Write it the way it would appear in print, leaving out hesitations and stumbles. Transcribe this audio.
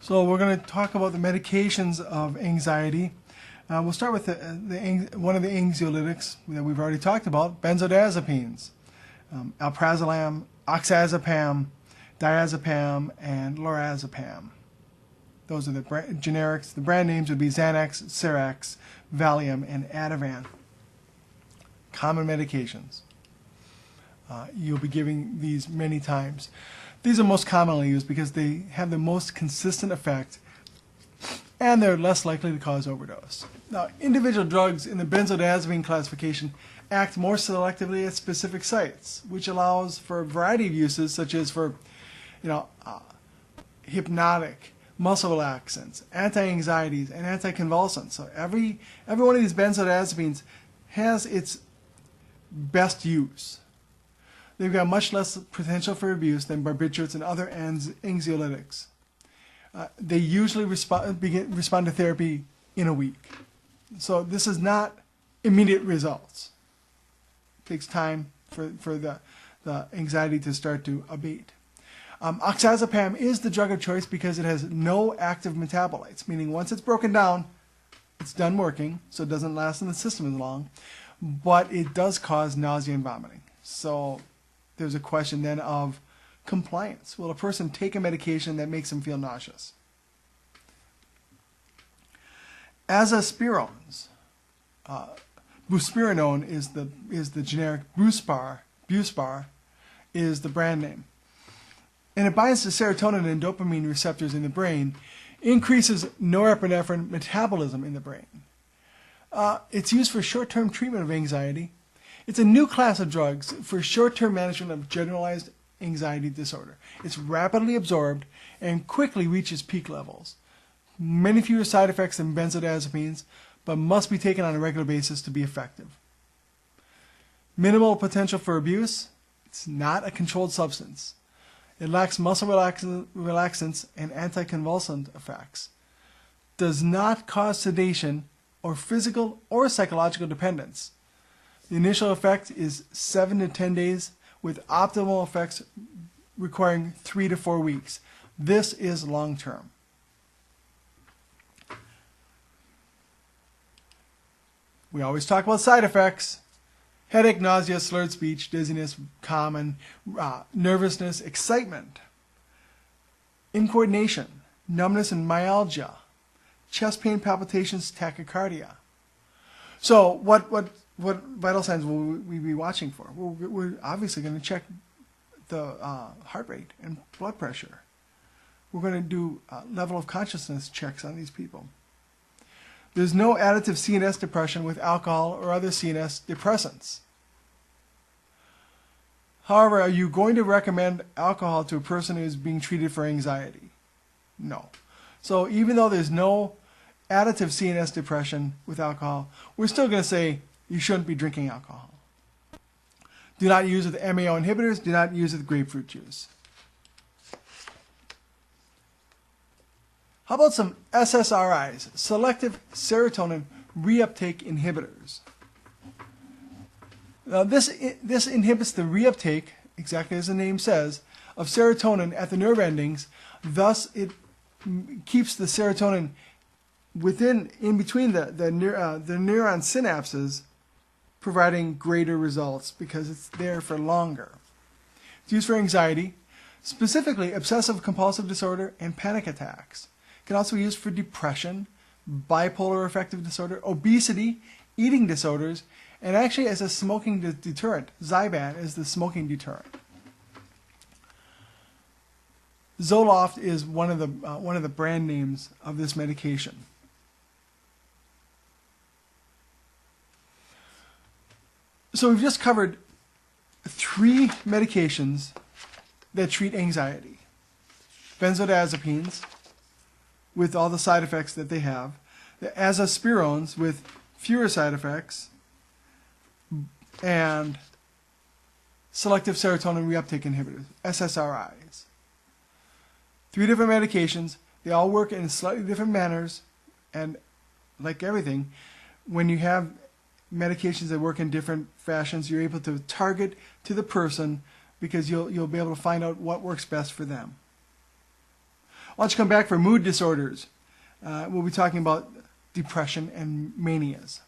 So we're going to talk about the medications of anxiety. We'll start with one of the anxiolytics that we've already talked about, benzodiazepines, alprazolam, oxazepam, diazepam, and lorazepam. Those are the generics. The brand names would be Xanax, Serax, Valium, and Ativan. Common medications. You'll be giving these many times. These are most commonly used because they have the most consistent effect and they're less likely to cause overdose. Now, individual drugs in the benzodiazepine classification act more selectively at specific sites, which allows for a variety of uses, such as for, hypnotic, muscle relaxants, anti-anxieties, and anticonvulsants. So every one of these benzodiazepines has its best use. They've got much less potential for abuse than barbiturates and other anxiolytics. They usually respond to therapy in a week. So this is not immediate results. It takes time for the anxiety to start to abate. Oxazepam is the drug of choice because it has no active metabolites, meaning once it's broken down, it's done working, so it doesn't last in the system as long, but it does cause nausea and vomiting. So there's a question then of compliance. Will a person take a medication that makes them feel nauseous? Azaspirones, buspirone is the generic. Buspar is the brand name. And it binds to serotonin and dopamine receptors in the brain, increases norepinephrine metabolism in the brain. It's used for short-term treatment of anxiety. It's a new class of drugs for short-term management of generalized anxiety disorder. It's rapidly absorbed and quickly reaches peak levels. Many fewer side effects than benzodiazepines, but must be taken on a regular basis to be effective. Minimal potential for abuse. It's not a controlled substance. It lacks muscle relaxants and anticonvulsant effects. Does not cause sedation or physical or psychological dependence. The initial effect is 7 to 10 days, with optimal effects requiring 3 to 4 weeks. This is long-term. We always talk about side effects. Headache, nausea, slurred speech, dizziness, common, nervousness, excitement, incoordination, numbness and myalgia, chest pain, palpitations, tachycardia. So what vital signs will we be watching for? Well, we're obviously going to check the heart rate and blood pressure. We're going to do level of consciousness checks on these people. There's no additive CNS depression with alcohol or other CNS depressants. However, are you going to recommend alcohol to a person who is being treated for anxiety? No. So even though there's no additive CNS depression with alcohol, we're still going to say you shouldn't be drinking alcohol. Do not use with MAO inhibitors. Do not use with grapefruit juice. How about some SSRIs, selective serotonin reuptake inhibitors? Now this inhibits the reuptake, exactly as the name says, of serotonin at the nerve endings. Thus, it keeps the serotonin in between the neuron synapses, providing greater results because it's there for longer. It's used for anxiety, specifically obsessive compulsive disorder and panic attacks. It can also be used for depression, bipolar affective disorder, obesity, eating disorders, and actually as a smoking deterrent. Zyban is the smoking deterrent. Zoloft is one of the brand names of this medication. So we've just covered 3 medications that treat anxiety. Benzodiazepines, with all the side effects that they have. The azaspirones, with fewer side effects. And selective serotonin reuptake inhibitors, SSRIs. 3 different medications. They all work in slightly different manners. And like everything, when you have medications that work in different fashions, you're able to target to the person because you'll be able to find out what works best for them. Why don't you come back for mood disorders? We'll be talking about depression and manias.